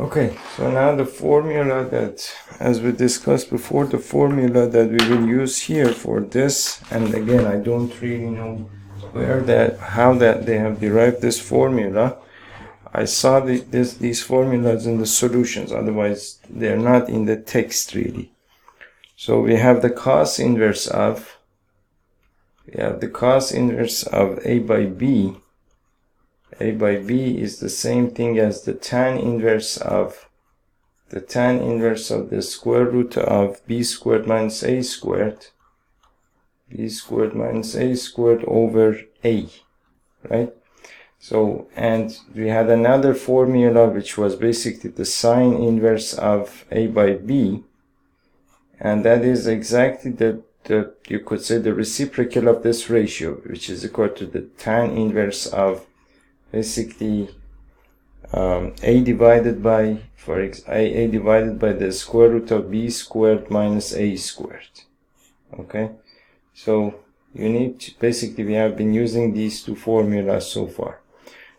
Okay, so now the formula that, as we discussed before, the formula that we will use here for this, and again, I don't really know how they have derived this formula. I saw these formulas in the solutions, otherwise they're not in the text really. So we have the cos inverse of, A by B. A by B is the same thing as the tan inverse of the square root of B squared minus A squared. B squared minus A squared over A, right? So, and we had another formula which was basically the sine inverse of A by B, and that is exactly you could say the reciprocal of this ratio, which is equal to the tan inverse of basically A divided by the square root of B squared minus A squared. Okay, so you need to, basically we have been using these two formulas so far.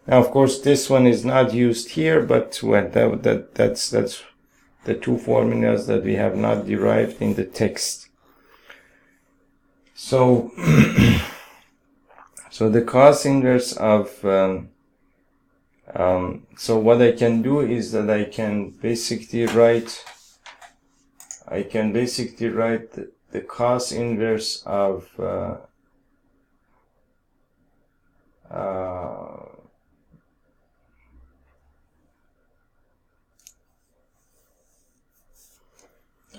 Now, of course, this one is not used here, but well, that's the two formulas that we have not derived in the text. So, so the cos inverse of, so what I can do is that I can basically write the cos inverse of,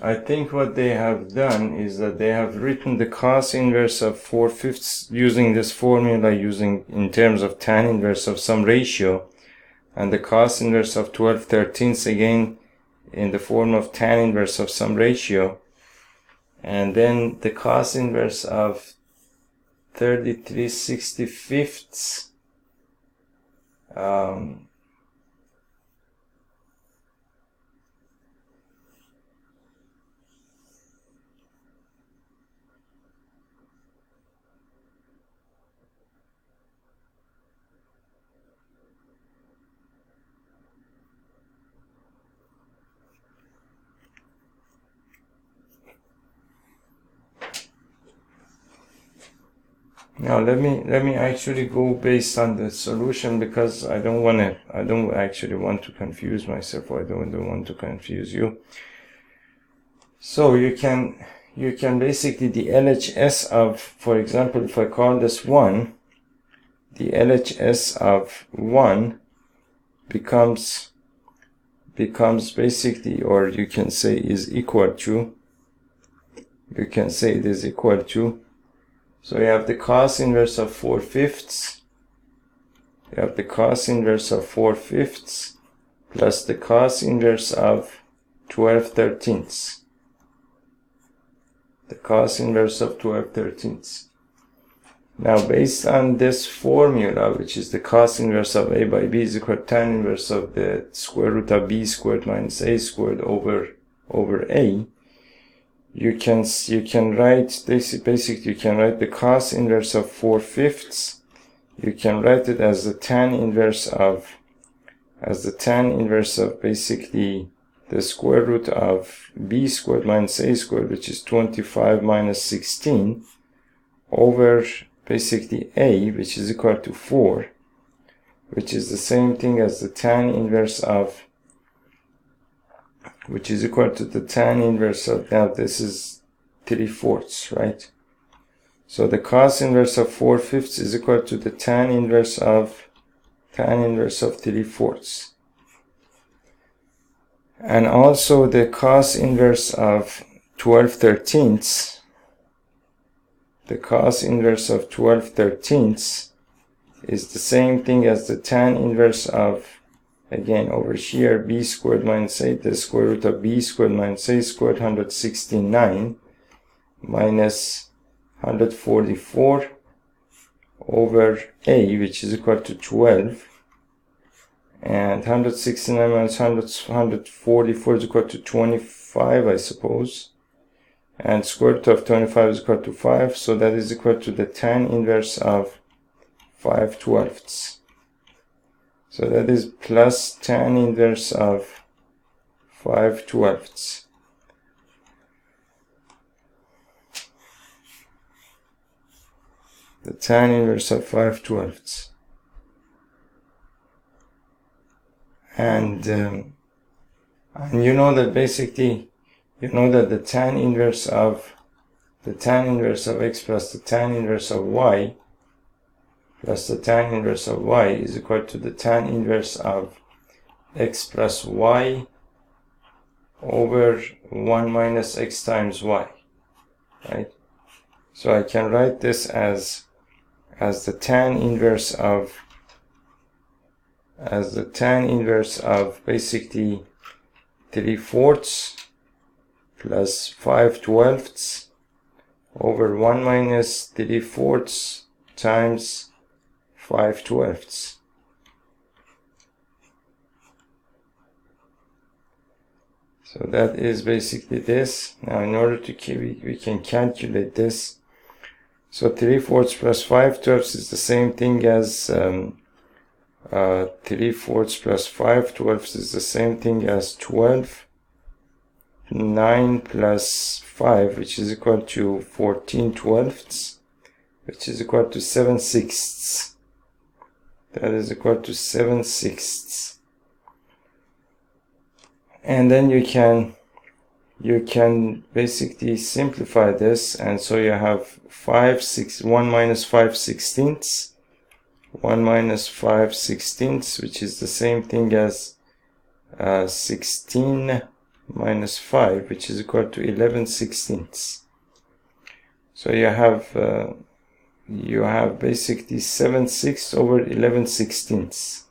I think what they have done is that they have written the cos inverse of 4/5 using this formula, in terms of tan inverse of some ratio, and the cos inverse of 12/13 again in the form of tan inverse of some ratio, and then the cos inverse of 33/65 Now let me actually go based on the solution, because I don't actually want to confuse myself, or I don't want to confuse you. So you can basically, the LHS of, for example, if I call this 1, the LHS of 1 becomes basically, or you can say is equal to, so you have the cos inverse of 4/5. You have the cos inverse of 4/5 plus the cos inverse of 12/13. The cos inverse of 12/13. Now, based on this formula, which is the cos inverse of A by B is equal to tan inverse of the square root of B squared minus A squared over A, you can write this. Basically, you can write the cos inverse of 4/5. You can write it as the tan inverse of basically the square root of B squared minus A squared, which is 25 minus 16, over basically A, which is equal to 4, which is the same thing as the tan inverse of, which is equal to the tan inverse of, now this is 3/4, right? So the cos inverse of 4/5 is equal to the tan inverse of 3/4. And also the cos inverse of 12/13, the cos inverse of 12/13 is the same thing as the tan inverse of, again over here, B squared minus 8, the square root of B squared minus A squared, 169 minus 144 over A, which is equal to 12, and 169 minus 144 is equal to 25, I suppose, and square root of 25 is equal to 5, so that is equal to the tan inverse of 5/12. So that is plus tan inverse of 5/12. The tan inverse of 5/12. And you know that basically, you know that the tan inverse of x plus the tan inverse of y plus the tan inverse of y is equal to the tan inverse of x plus y over 1 minus x times y, right? So I can write this as the tan inverse of basically 3/4 plus 5/12 over 1 minus 3/4 times 5/12. So that is basically this. Now in order to keep, we can calculate this. So 3/4 plus 5/12 is the same thing as 3/4 plus 5/12 is the same thing as 12. 9 plus 5, which is equal to 14/12, which is equal to 7/6. That is equal to 7/6. And then you can basically simplify this, and so you have 1 minus 5/16, 1 minus 5/16, which is the same thing as 16 minus 5, which is equal to 11/16. So you have basically 7/6 over 11/16.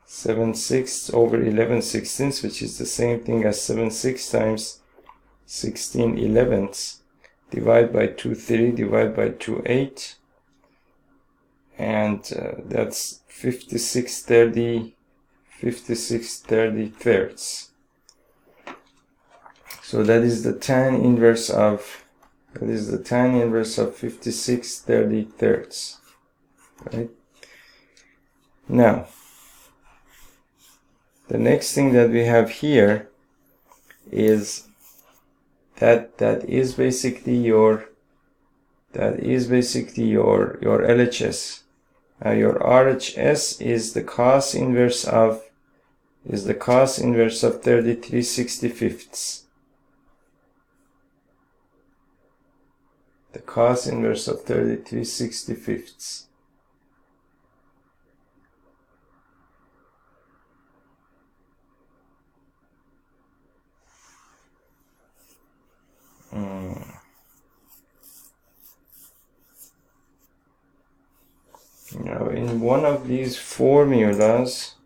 7/6 over 11/16, which is the same thing as 7/6 times 16/11, divide by 2 3, divide by 2 8, and that's 56/30 thirds. So that is the tan inverse of 56/30 thirds, right? Now the next thing that we have here is that is basically your LHS. Now your RHS is the cos inverse of 33/65. The cos inverse of 33/65. Now in one of these formulas,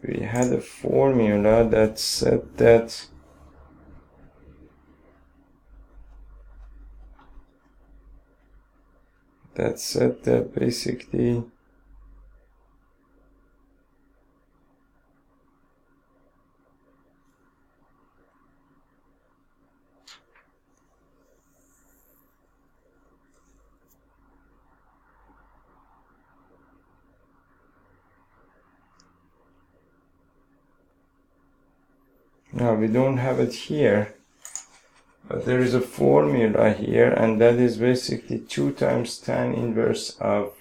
we had a formula that said that basically now we don't have it here, but there is a formula here, and that is basically 2 times tan inverse of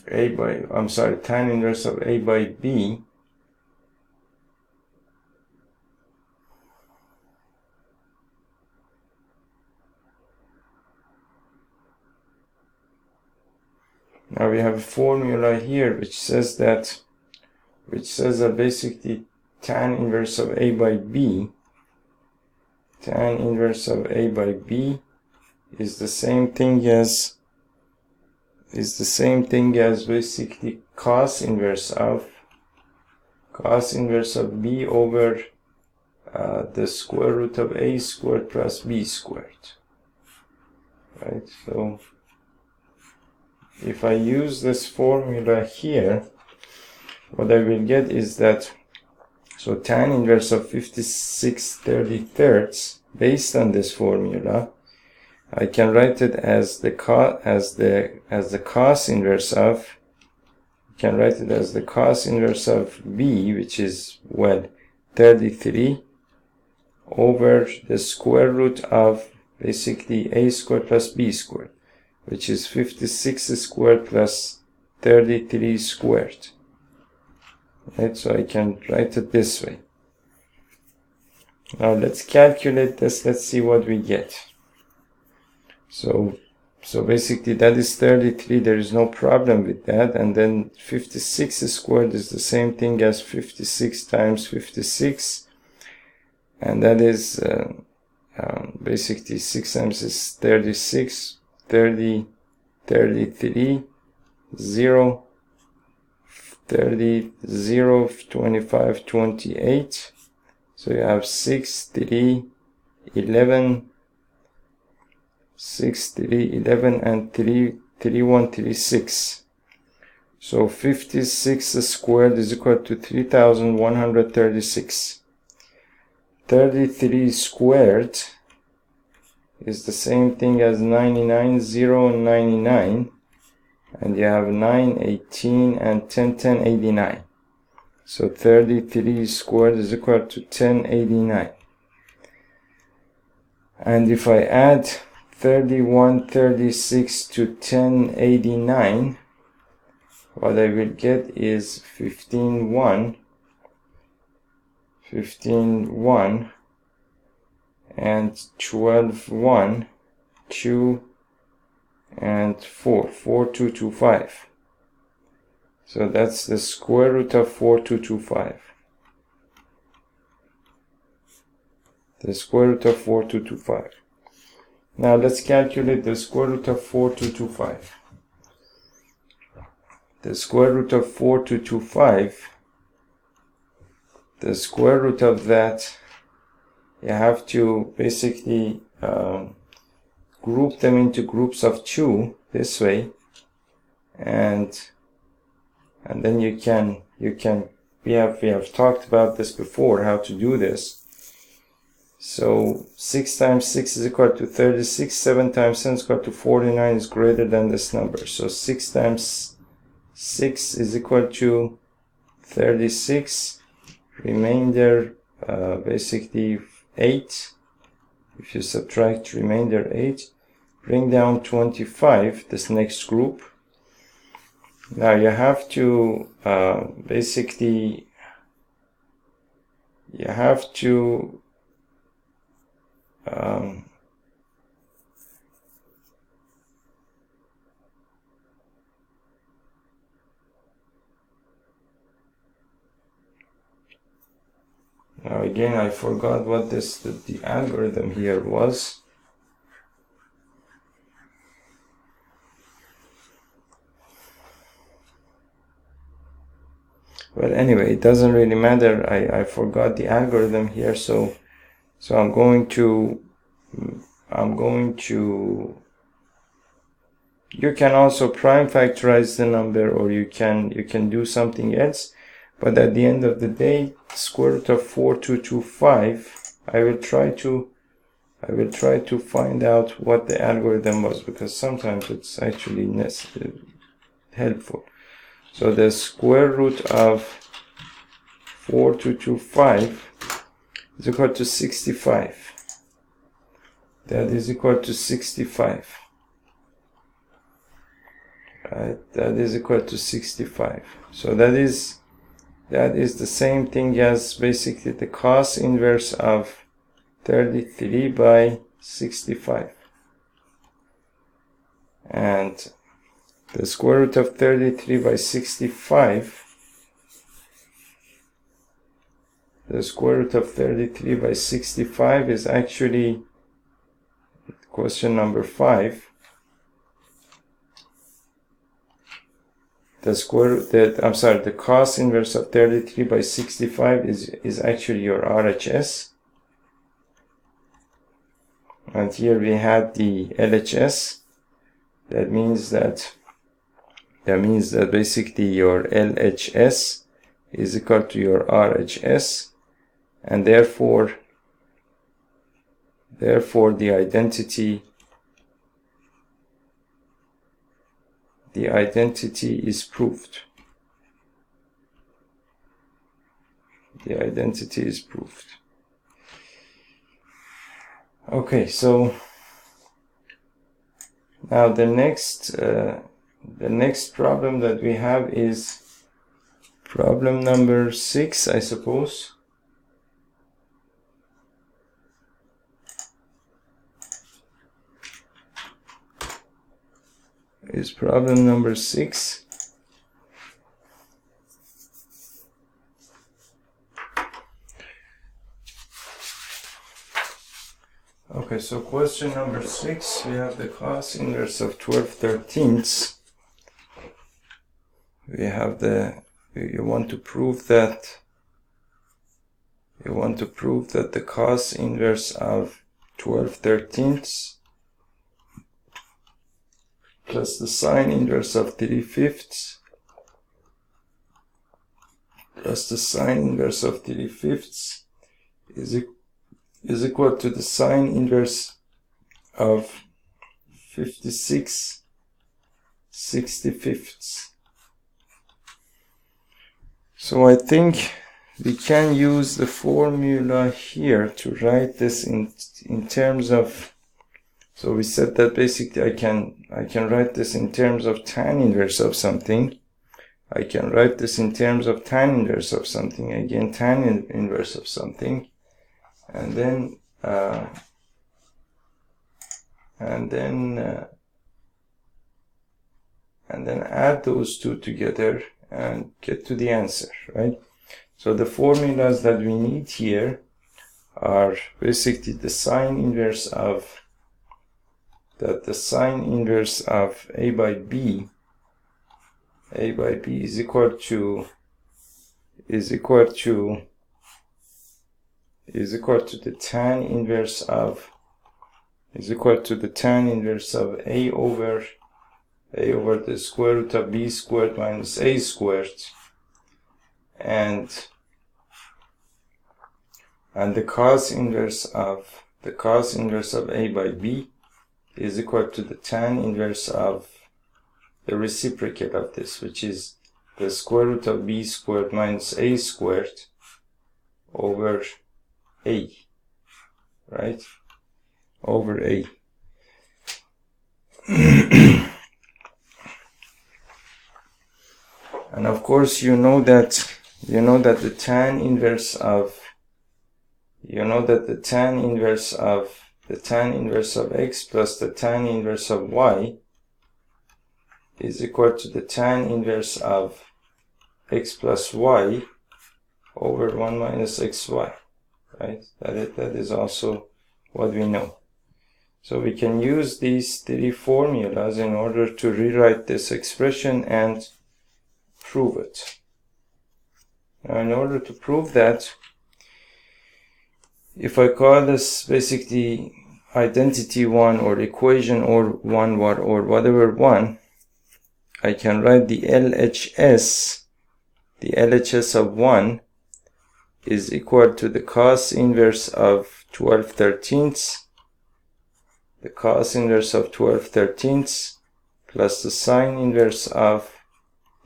tan inverse of A by B Now we have a formula here which says that basically tan inverse of A by B, tan inverse of A by B is the same thing as basically cos inverse of B over the square root of A squared plus B squared, right? So if I use this formula here, what I will get is that, so tan inverse of 56/33 based on this formula, I can write it as the cos inverse of, you can write it as the cos inverse of B, which is, well, 33 over the square root of basically a squared plus b squared, which is 56 squared plus 33 squared. Right, so I can write it this way. Now let's calculate this. Let's see what we get. So basically that is 33. There is no problem with that. And then 56 squared is the same thing as 56 times 56. And that is basically 6 times is 36, 30, 33, 0, 30, 0, 25, 28. So you have 6, 3, 11, 6, 3, 11, and 3, 3, 1, 3, 6. So 56 squared is equal to 3,136. 33 squared is the same thing as 99, 0, 99. And you have 9, 18, and 10, 10, 89. So 33 squared is equal to 1089. And if I add 3136 to 1089, what I will get is 15.1, 15.1, and 12.1, 2, and 4, 4225. So that's the square root of 4225. The square root of 4225. Now let's calculate the square root of 4225. The square root of 4225, the square root of that, you have to basically group them into groups of 2 this way, and then we have talked about this before, how to do this. So 6 times 6 is equal to 36, 7 times 10 is equal to 49 is greater than this number. So 6 times 6 is equal to 36, remainder basically 8. If you subtract remainder 8, bring down 25, this next group. Now you have to basically, you have to now again I forgot what the algorithm here was. But anyway, it doesn't really matter. I forgot the algorithm here, so I'm going to you can also prime factorize the number, or you can do something else, but at the end of the day, square root of 4225, I will try to find out what the algorithm was, because sometimes it's actually helpful. So the square root of 4225 is equal to 65. That is equal to 65. Right? That is equal to 65. So that is the same thing as basically the cos inverse of 33 by 65. And the square root of 33 by 65, the square root of 33 by 65 is actually question number 5. The cos inverse of 33 by 65 is actually your RHS. And here we had the LHS. That means that basically your LHS is equal to your RHS, and therefore the identity is proved. The identity is proved. Okay, so now the next problem that we have is problem number 6, I suppose. Is problem number 6. Okay, so question number 6, we have the cos inverse of 12/13. We have you want to prove that the cos inverse of 12/13 plus the sine inverse of 3/5 plus the sine inverse of 3/5 is equal to the sine inverse of 56/65. So I think we can use the formula here to write this in terms of, so we said that basically I can write this in terms of tan inverse of something. I can write this in terms of tan inverse of something, again tan inverse of something, and then add those two together and get to the answer, right? So the formulas that we need here are basically the sine inverse of A by B is equal to the tan inverse of A over the square root of B squared minus A squared, and the cos inverse of A by B is equal to the tan inverse of the reciprocal of this, which is the square root of B squared minus A squared over A, right? Over A. And of course you know that the tan inverse of x plus the tan inverse of y is equal to the tan inverse of x plus y over 1 minus xy, right? That is also what we know. So we can use these three formulas in order to rewrite this expression and prove it. Now, in order to prove that, if I call this basically identity 1 or equation or 1 or whatever 1, I can write the LHS of 1 is equal to the cos inverse of 12/13, the cos inverse of 12/13 plus the sine inverse of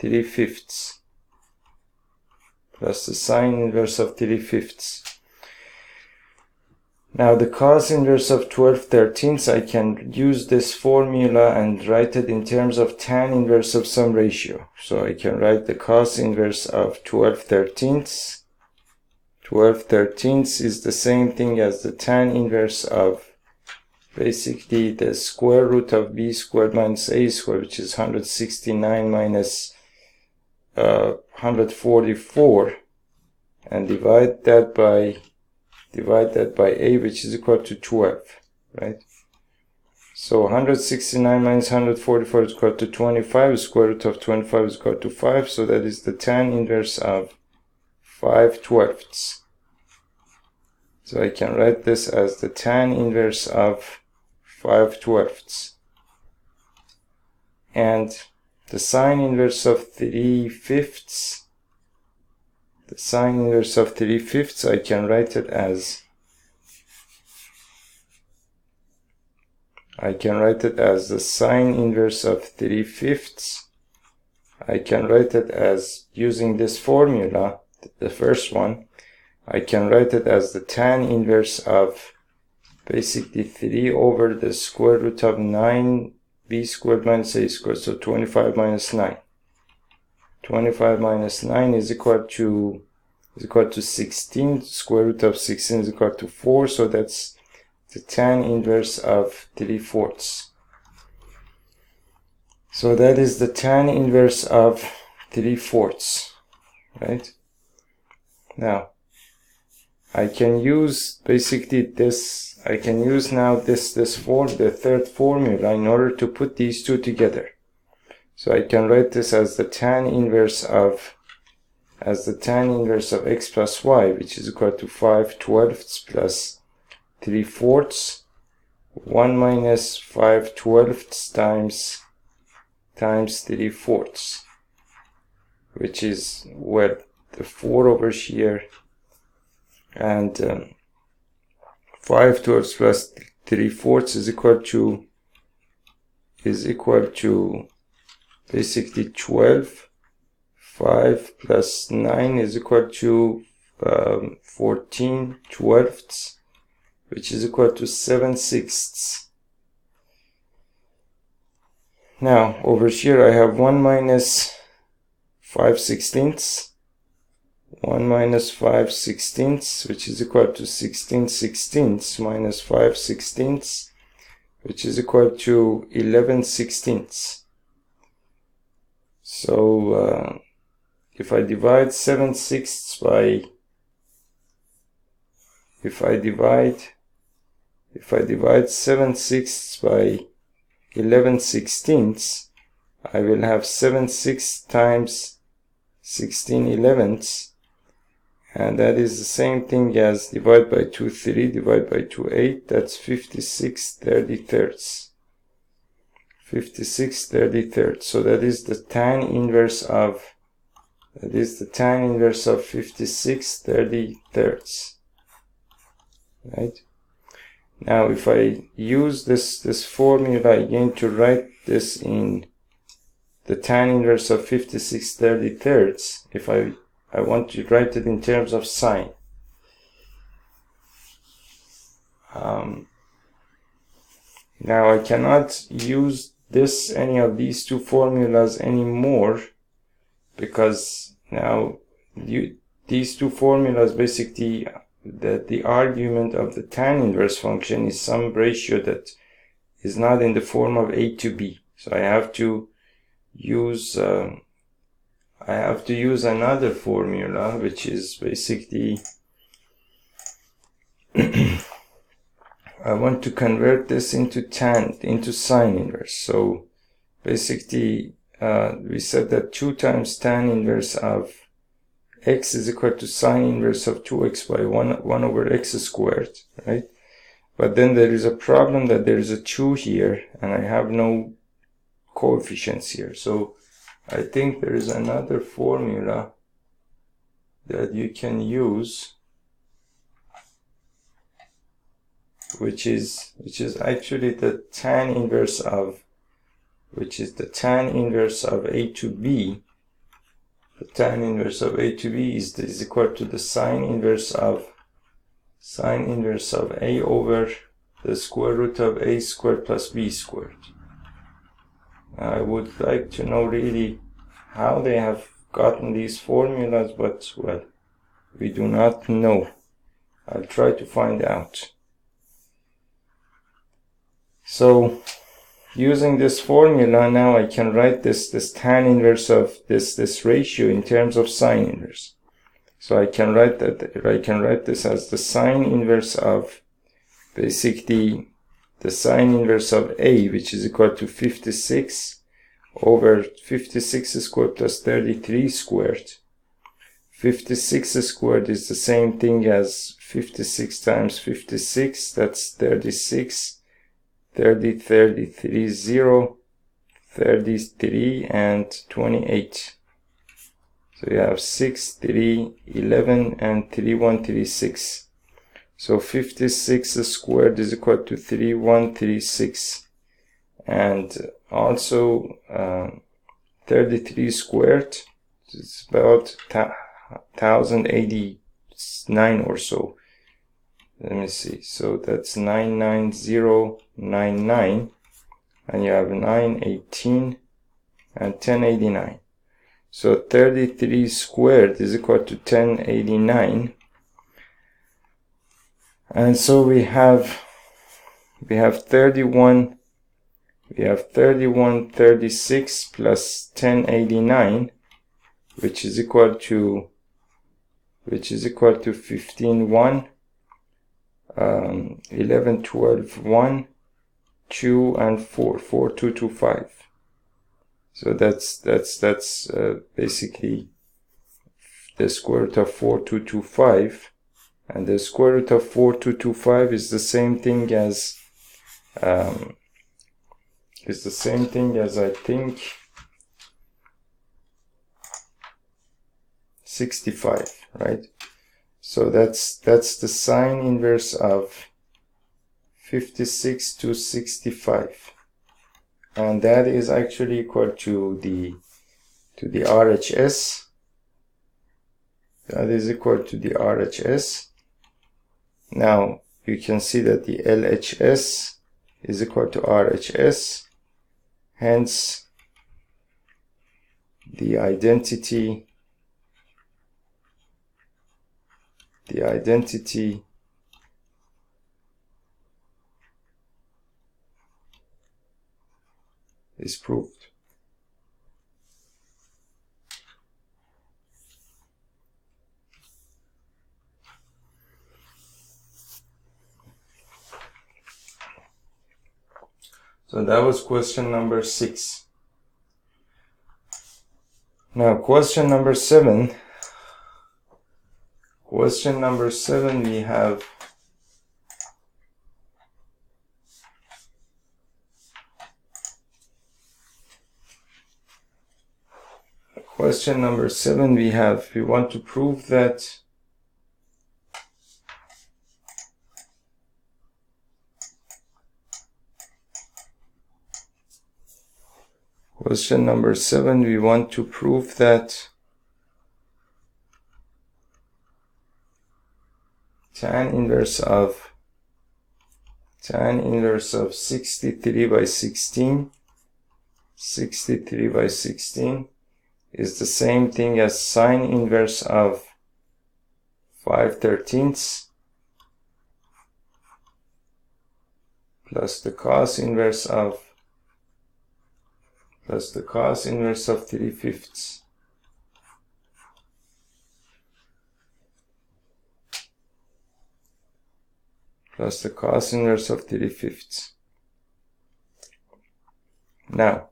3/5 plus the sine inverse of 3/5. Now the cos inverse of 12/13, I can use this formula and write it in terms of tan inverse of some ratio. So I can write the cos inverse of 12/13. 12/13 is the same thing as the tan inverse of basically the square root of b squared minus a squared, which is 169 minus 144, and divide that by a, which is equal to 12, right? So 169 minus 144 is equal to 25, square root of 25 is equal to 5, so that is the tan inverse of 5/12. So I can write this as the tan inverse of 5/12. And the sine inverse of 3/5, I can write it as the sine inverse of 3/5. I can write it as, using this formula, the first one, I can write it as the tan inverse of basically 3 over the square root of 9b squared minus a squared. So 25 minus 9. 25 minus 9 is equal to 16. Square root of 16 is equal to 4. So that's the tan inverse of 3/4. So that is the tan inverse of 3/4, right? Now, I can use basically this, I can use now the third formula in order to put these two together. So I can write this as the tan inverse of x plus y, which is equal to 5/12 plus 3/4, 1 minus 5/12 times 3/4, which is, well, the 4 over here, and 5/12 plus 3/4 is equal to basically 12. 5 plus 9 is equal to 14/12, which is equal to 7/6. Now, over here I have 1 minus 5/16, 1 minus 5/16, which is equal to 16/16 minus 5/16, which is equal to 11/16. So, if I divide 7/6 by, if I divide 7/6 by 11/16, I will have 7/6 times 16/11, and that is the same thing as divide by 2 3, divide by 2 8, that's 56/33. 56/33. So that is the tan inverse of 56/33, right? Now, if I use this formula again to write this in the tan inverse of 56/33, if I want to write it in terms of sine, now I cannot use any of these two formulas anymore, because now these two formulas basically, the argument of the tan inverse function is some ratio that is not in the form of a to b. So I have to use another formula, which is basically I want to convert this into sine inverse. So basically we said that 2 times tan inverse of x is equal to sine inverse of 2x by 1 over x squared, right? But then there is a problem that there is a 2 here, and I have no coefficients here. So I think there is another formula that you can use, which is actually the tan inverse of, a to b. The tan inverse of a to b is equal to the sine inverse of a over the square root of a squared plus b squared. I would like to know really how they have gotten these formulas, but, well, we do not know. I'll try to find out. So, using this formula, now I can write this tan inverse of this ratio in terms of sine inverse. So I can write this as the sine inverse of basically the sine inverse of a, which is equal to 56 over 56 squared plus 33 squared. 56 squared is the same thing as 56 times 56, that's 36. 30, 33, 0, 33, and 28. So you have 6, 3, 11, and 3, 1, 3, 6. So 56 squared is equal to 3, 1, 3, 6. And also 33 squared is about 1089 or so. Let me see. So that's 99099, and you have 918 and 1089. So 33 squared is equal to 1089. And so we have 3136 plus 1089, which is equal to 15 1, 11 12 1, 2 and 4 4225. So that's basically the square root of 4225, and the square root of 4225 is the same thing as I think 65, right? So that's the sine inverse of 56 to 65, and that is actually equal to the RHS. That is equal to the RHS. Now you can see that the LHS is equal to RHS, hence the identity is proved. So that was question number 6. Now question number 7. Question number 7, we have we want to prove that Question number 7, we want to prove that tan inverse of 63 by 16 is the same thing as sine inverse of 5/13 plus the cos inverse of 3/5 plus the cos inverse of 3/5. Now,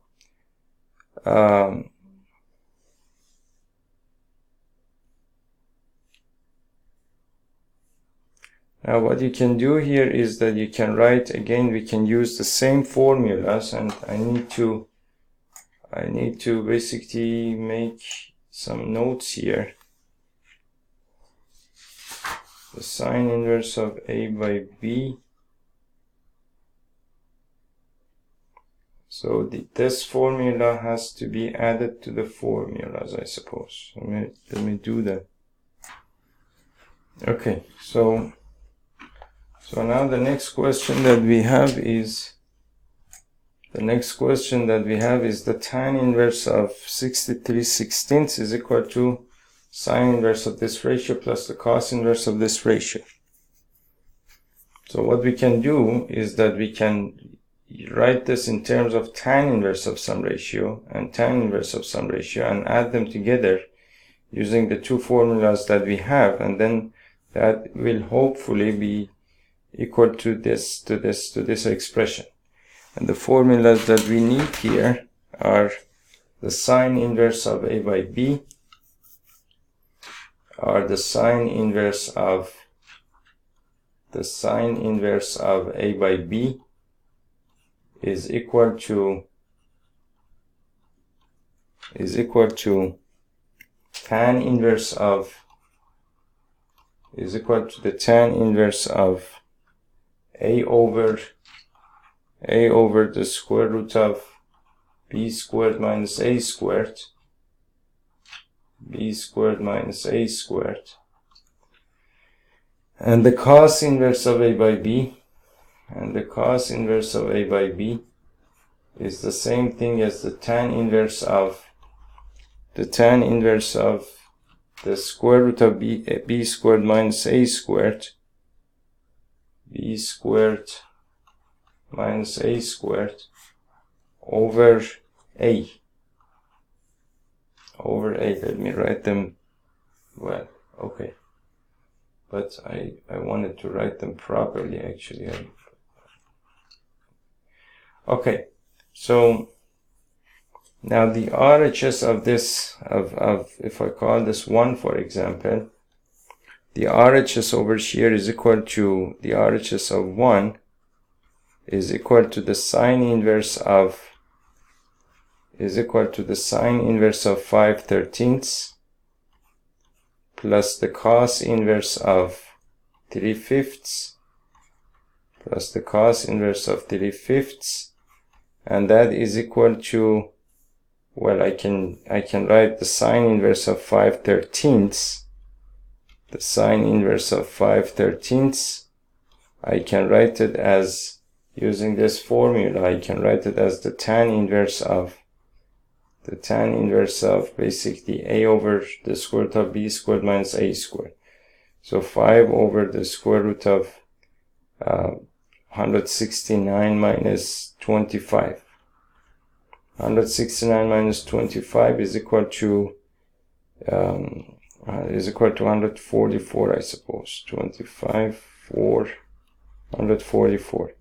now what you can do here is that you can write, again, we can use the same formulas, and I need to basically make some notes here. The sine inverse of A by B. So this formula has to be added to the formulas, I suppose. Let me do that. Okay, so now the next question that we have is the tan inverse of 63/16 is equal to sine inverse of this ratio plus the cos inverse of this ratio. So what we can do is that we can write this in terms of tan inverse of some ratio and tan inverse of some ratio and add them together using the two formulas that we have, and then that will hopefully be equal to this expression. And the formulas that we need here are the sine inverse of A by B, are the sine inverse of A by B is equal to tan inverse of the tan inverse of A over the square root of B squared minus A squared b squared minus a squared. And the cos inverse of a by b, and the cos inverse of a by b is the same thing as the tan inverse of the square root of b squared minus a squared, b squared minus a squared over a. Let me write them well. Okay, but I wanted to write them properly actually. Okay, so now the RHS of this, if I call this 1 for example, the RHS over here is equal to, the RHS of 1 is equal to the sine inverse of, 5/13 plus the cos inverse of 3/5 plus the cos inverse of 3/5, and that is equal to, well, I can write the sine inverse of 5/13. The sine inverse of 5/13, I can write it as, using this formula, I can write it as the tan inverse of basically a over the square root of b squared minus a squared. So 5 over the square root of 169 minus 25. 169 minus 25 is equal to 144, I suppose. 25 for 144.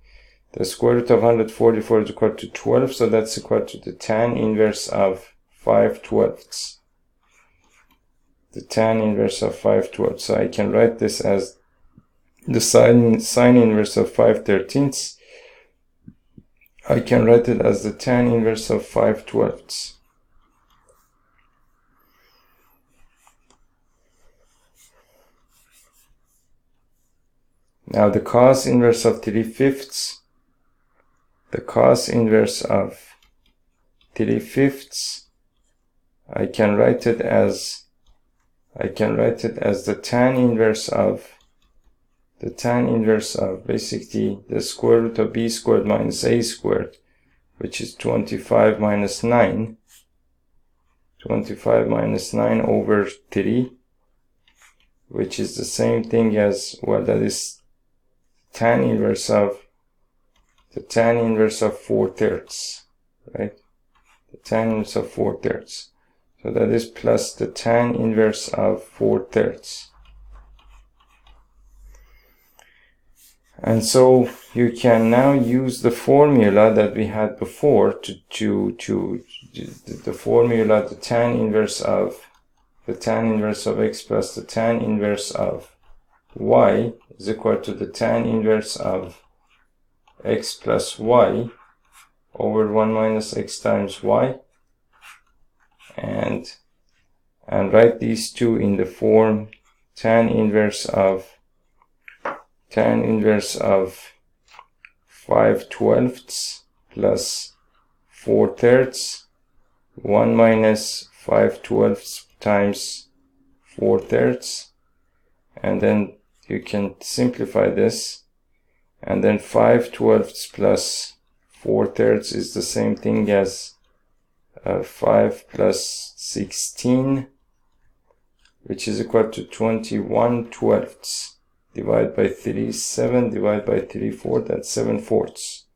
The square root of 144 is equal to 12, so that's equal to the tan inverse of 5/12. The tan inverse of 5/12. So I can write this as the sine inverse of 5/13. I can write it as the tan inverse of 5/12. Now the cos inverse of 3/5, I can write it as the tan inverse of basically the square root of b squared minus a squared, which is 25 minus 9. 25 minus 9 over 3, which is the same thing as, well, that is tan inverse of 4/3, right? The tan inverse of 4/3. So that is plus the tan inverse of 4/3. And so you can now use the formula that we had before the formula, the tan inverse of x plus the tan inverse of y is equal to the tan inverse of x plus y over 1 minus x times y, and write these two in the form tan inverse of 5/12 plus 4/3, 1 minus 5/12 times 4/3, and then you can simplify this, and then 5/12 plus 4/3 is the same thing as 5 plus 16, which is equal to 21/12. Divide by 3, 7, divide by 3, 4, that's 7/4.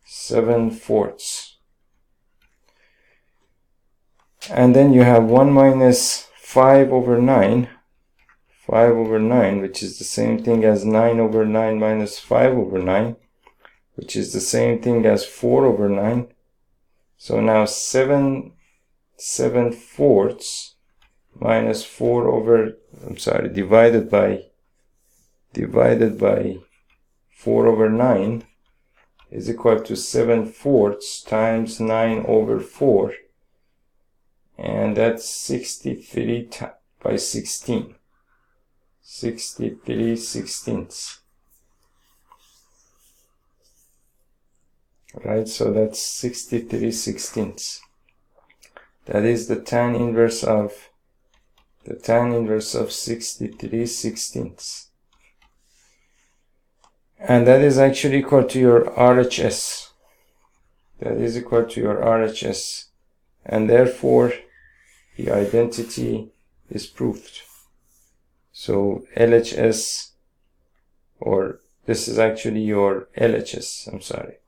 7/4. And then you have 1 minus 5/9, 5/9, which is the same thing as 9/9 minus 5/9, which is the same thing as 4/9. So now 7/4 minus divided by 4/9 is equal to 7/4 times 9/4, and that's 63 by 16. 63/16. Right, so that's 63/16. That is the tan inverse of the tan inverse of 63/16. And that is actually equal to your RHS. That is equal to your RHS. And therefore, the identity is proved. So LHS, or this is actually your LHS, I'm sorry,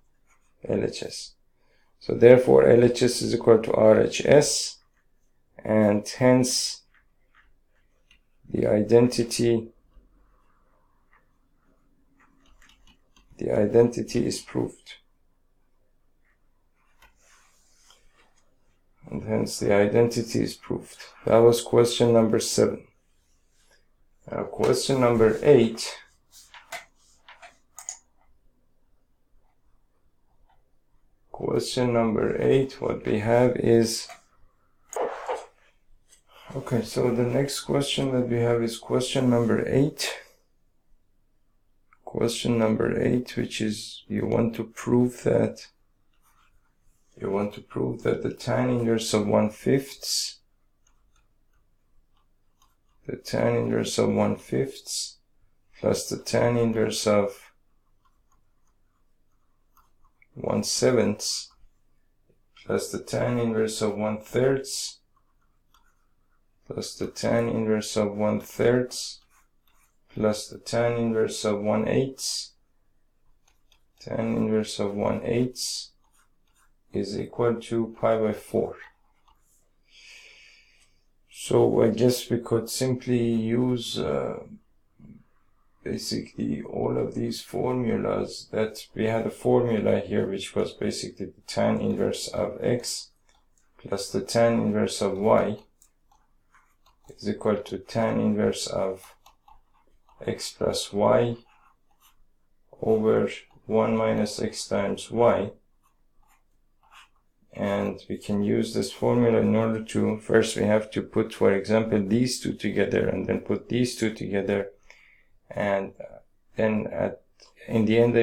LHS. So therefore, LHS is equal to RHS, and hence the identity is proved. And hence the identity is proved. That was question number 7. Now question number 8. Question number 8, what we have is, okay, so the next question that we have is question number 8. Question number 8, which is you want to prove that the tan inverse of 1/5, the tan inverse of 1/5 plus the tan inverse of 1/7 plus the tan inverse of 1/3 plus the tan inverse of 1/3 plus the tan inverse of 1/8, tan inverse of 1/8 is equal to pi by 4. So I guess we could simply use basically all of these formulas. That we had a formula here which was basically the tan inverse of x plus the tan inverse of y is equal to tan inverse of x plus y over 1 minus x times y. And we can use this formula in order to, first we have to put, for example, these two together, and then put these two together, and then in the end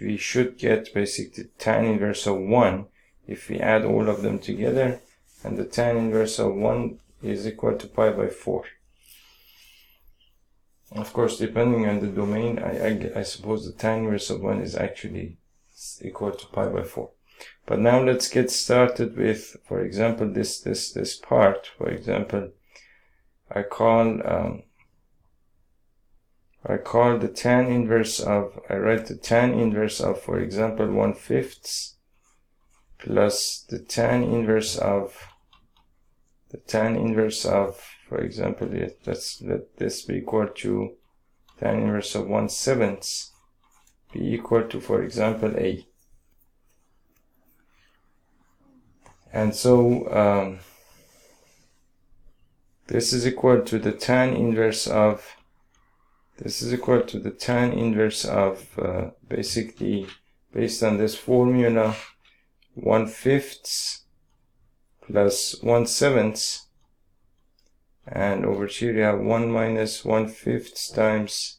we should get basically tan inverse of 1 if we add all of them together, and the tan inverse of 1 is equal to pi by 4. Of course, depending on the domain, I suppose the tan inverse of 1 is actually equal to pi by 4. But now let's get started with, for example, this part. For example, I call the tan inverse of, I write the tan inverse of, for example, 1/5 plus the tan inverse of, for example, let this be equal to tan inverse of 1/7 be equal to, for example, a. And so this is equal to the tan inverse of, basically based on this formula, 1/5 plus 1/7, and over here you have 1 minus 1/5 times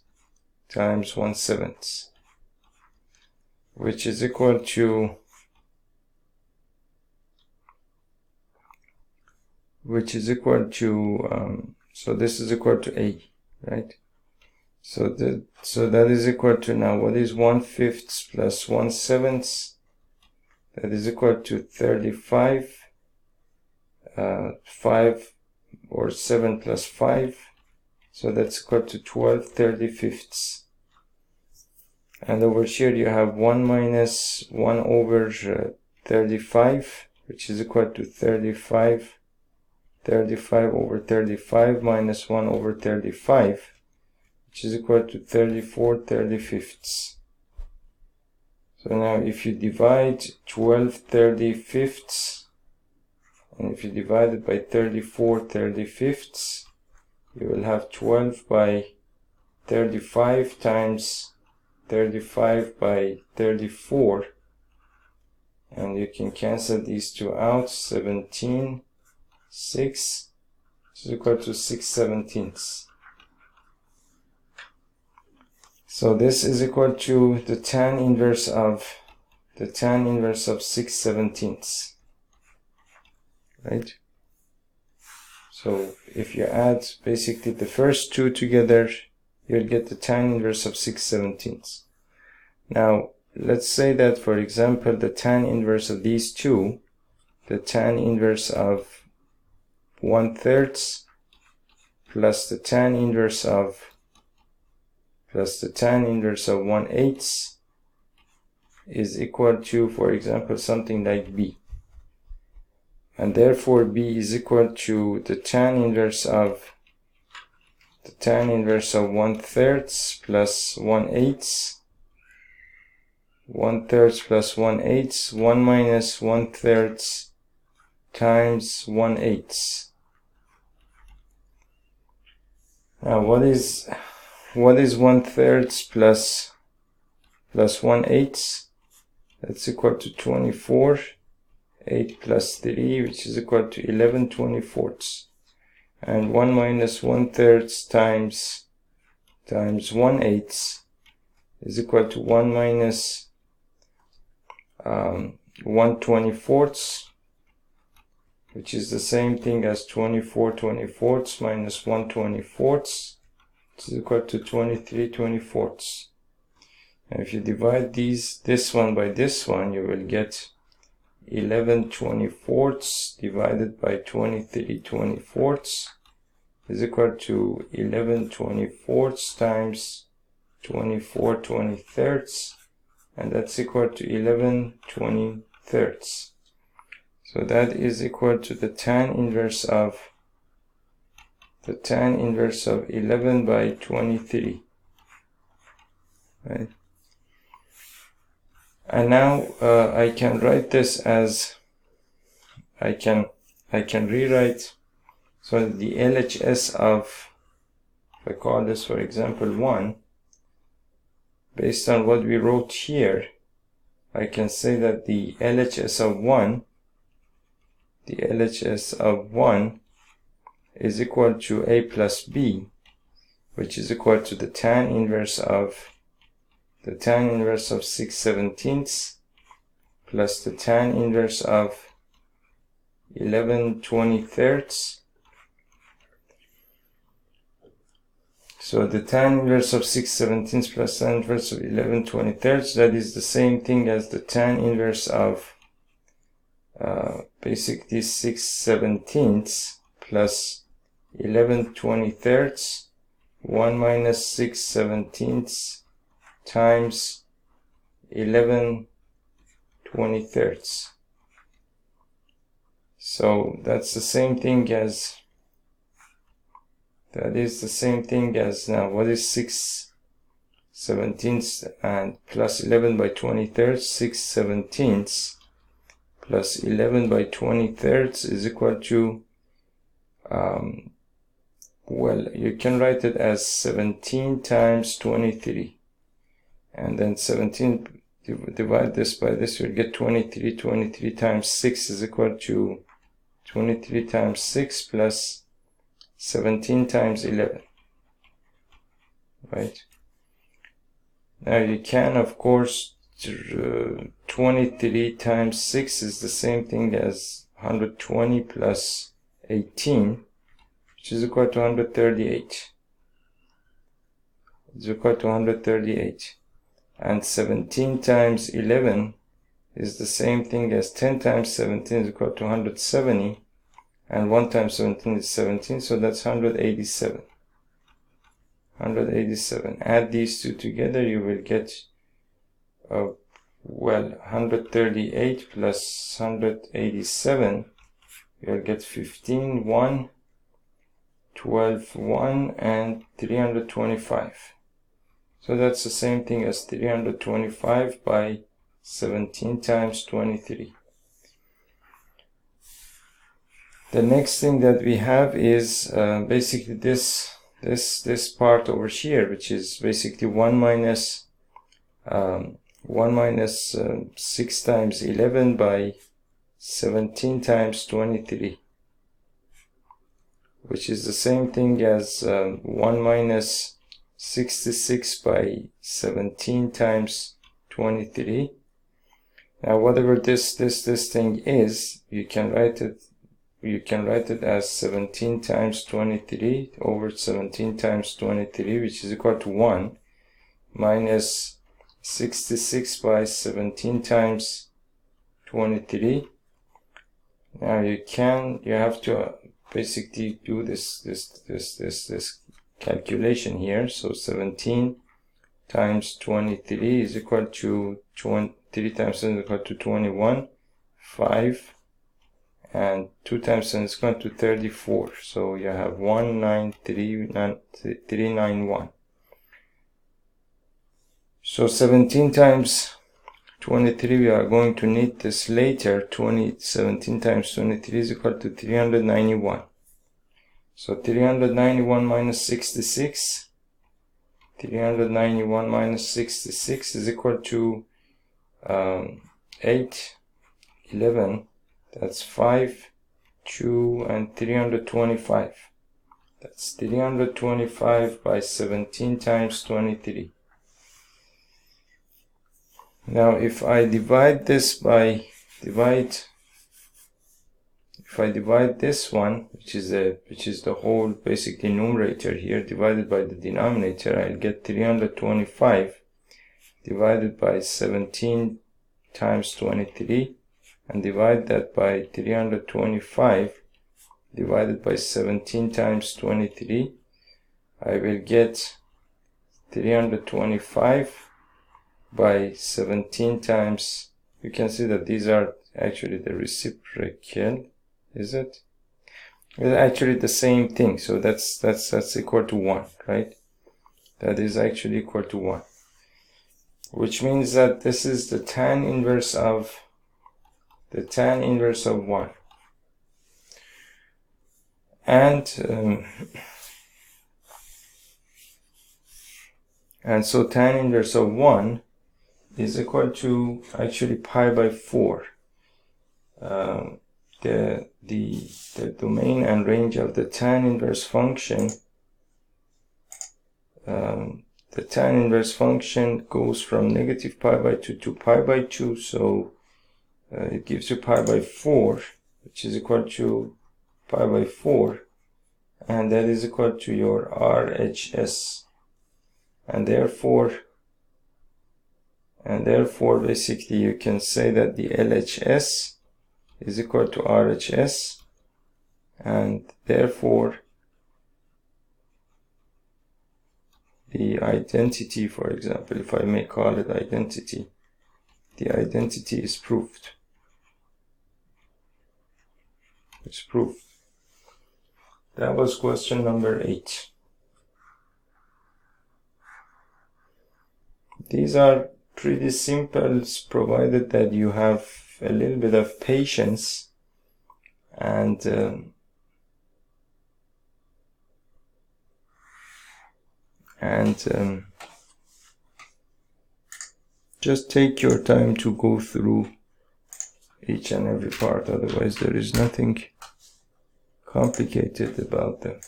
1/7, which is equal to so this is equal to a, right? So that is equal to, now what is 1/5 plus 1/7? That is equal to 35, 5 or 7 plus 5, so that's equal to 12/35. And over here you have 1 minus 1 over 35, which is equal to 35 over 35 minus 1 over 35, which is equal to 34/35. So now if you divide 12/35 and if you divide it by 34/35, you will have 12 by 35 times 35 by 34, and you can cancel these two out. 17, 6, which is equal to 6/17. So this is equal to the tan inverse of 6/17, right? So if you add basically the first two together, you'll get the tan inverse of 6/17. Now, let's say that, for example, the tan inverse of these two, the tan inverse of 1/3 plus the tan inverse of 1/8 is equal to, for example, something like b. And therefore b is equal to the tan inverse of 1/3 plus 1/8. 1/3 plus 1/8, 1 minus 1/3 times 1/8. Now what is 1/3 plus 1/8? That's equal to 24. 8 plus 3, which is equal to 11/24. And 1 minus 1/3 times 1/8 is equal to 1 minus 1/24, which is the same thing as 24/24 minus 1/24, which is equal to 23/24. And if you divide this one by this one, you will get 11/24 divided by 23/24 is equal to 11/24 times 24/23, and that's equal to 11/23. So that is equal to the tan inverse of 11 by 23, right? And now I can write this as I can rewrite, so the LHS of, if I call this for example 1, based on what we wrote here, I can say that the LHS of 1 is equal to a plus b, which is equal to the tan inverse of 6/17 plus the tan inverse of 11/23. So the tan inverse of 6/17 plus tan inverse of 11/23, that is the same thing as the tan inverse of basically 6/17 plus 11/23, 1 minus 6/17 times 11/23. So that's the same thing as, now what is 6/17 and plus 11 by 23? 6/17 plus 11 by 23 is equal to, well, you can write it as 17 times 23. And then 17, divide this by this, you'll get 23. 23 times 6 is equal to 23 times 6 plus 17 times 11, right? Now you can, of course, 23 times 6 is the same thing as 120 plus 18, which is equal to 138. It's equal to 138. And 17 times 11 is the same thing as 10 times 17 is equal to 170, and 1 times 17 is 17, so that's 187. 187. Add these two together, you will get, well, 138 plus 187, you'll get 15, 1, 12, 1, and 325. So that's the same thing as 325 by 17 times 23. The next thing that we have is basically this part over here, which is basically 1 minus 6 times 11 by 17 times 23, which is the same thing as 1 minus 66 by 17 times 23. Now whatever this thing is, you can write it you can write it as 17 times 23 over 17 times 23, which is equal to 1, minus 66 by 17 times 23. Now you have to basically do this calculation here. So 17 times 23 is equal to 3 times 7 is equal to 21, 5, and 2 times 7 is equal to 34. So you have 19391. So 17 times 23, we are going to need this later. 17 times 23 is equal to 391. So 391 minus 66. 391 minus 66 is equal to 8, 11. That's 5, 2, and 325. That's 325 by 17 times 23. Now if I divide this by if I divide this one, which is the whole basically numerator here, divided by the denominator, I'll get 325 divided by 17 times 23, and divide that by 325 divided by 17 times 23. I will get 325 by 17 times, you can see that these are actually the reciprocal, is it? It's actually the same thing, so that's equal to 1, right? That is actually equal to 1, which means that this is the tan inverse of 1. And so tan inverse of 1 is equal to actually pi by 4. The domain and range of the tan inverse function, the tan inverse function goes from negative pi by 2 to pi by 2, so it gives you pi by 4, which is equal to pi by 4, and that is equal to your RHS, and therefore basically you can say that the LHS is equal to RHS, and therefore the identity, for example, if I may call it identity, the identity is proved. It's proved. That was question number 8. These are pretty simple, provided that you have a little bit of patience and just take your time to go through each and every part, otherwise there is nothing complicated about them.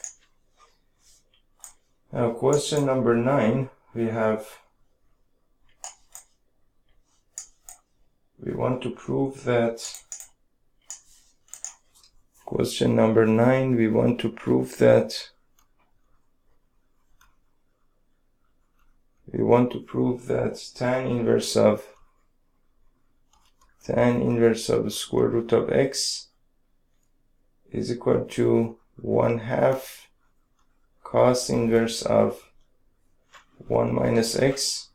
Now question number 9, we want to prove that question number 9, we want to prove that tan inverse of the square root of x is equal to 1/2 cos inverse of 1 minus x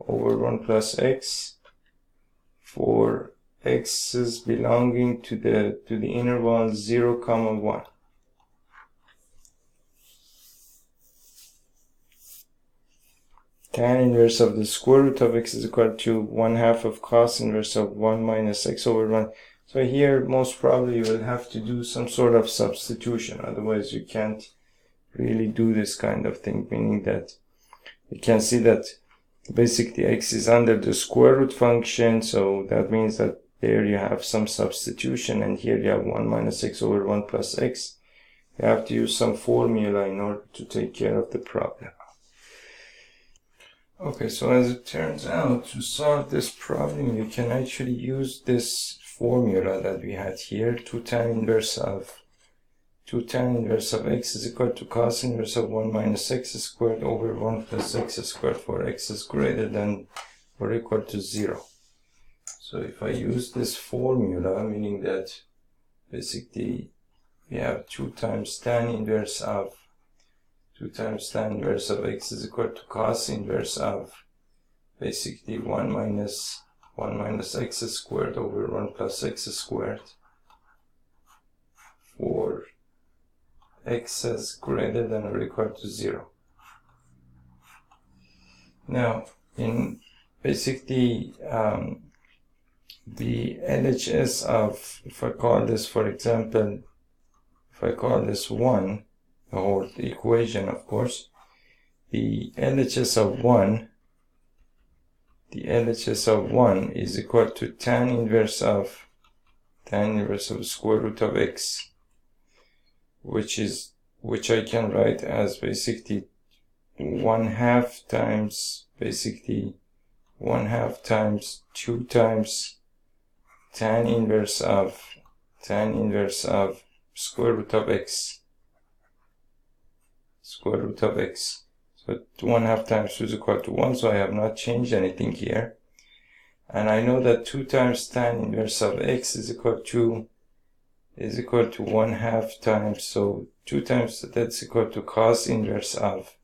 over 1 plus x for x's belonging to the interval 0, 1. Tan inverse of the square root of x is equal to 1/2 of cos inverse of 1 minus x over 1. So here most probably you will have to do some sort of substitution, otherwise you can't really do this kind of thing, meaning that you can see that basically x is under the square root function, so that means that there you have some substitution, and here you have 1 minus x over 1 plus x. You have to use some formula in order to take care of the problem. Okay, so as it turns out, to solve this problem you can actually use this formula that we had here. 2 tan inverse of x is equal to cos inverse of 1 minus x squared over 1 plus x squared for x is greater than or equal to 0. So if I use this formula, meaning that basically we have 2 times tan inverse of x is equal to cos inverse of basically 1 minus x squared over 1 plus x squared for x is greater than or equal to 0. Now, in basically the LHS of, if I call this, for example, if I call this 1, the whole equation, of course, the LHS of 1 is equal to tan inverse of square root of x, which I can write as basically 1/2 times 2 times tan inverse of square root of x. So 1/2 times 2 is equal to 1, so I have not changed anything here. And I know that 2 times tan inverse of x is equal to 1/2 times, so 2 times that's equal to cos inverse of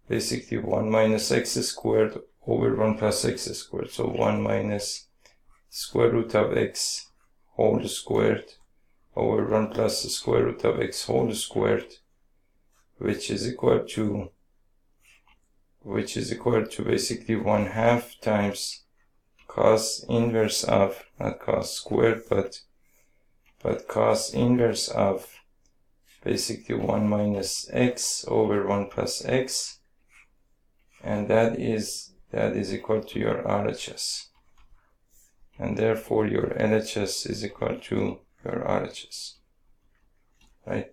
basically 1 minus x squared over 1 plus x squared. So 1 minus square root of x whole squared over 1 plus the square root of x whole squared, which is equal to basically 1/2 times cos inverse of, not cos squared, but cos inverse of basically 1 minus x over 1 plus x, and that is equal to your RHS, and therefore your LHS is equal to your RHS, right?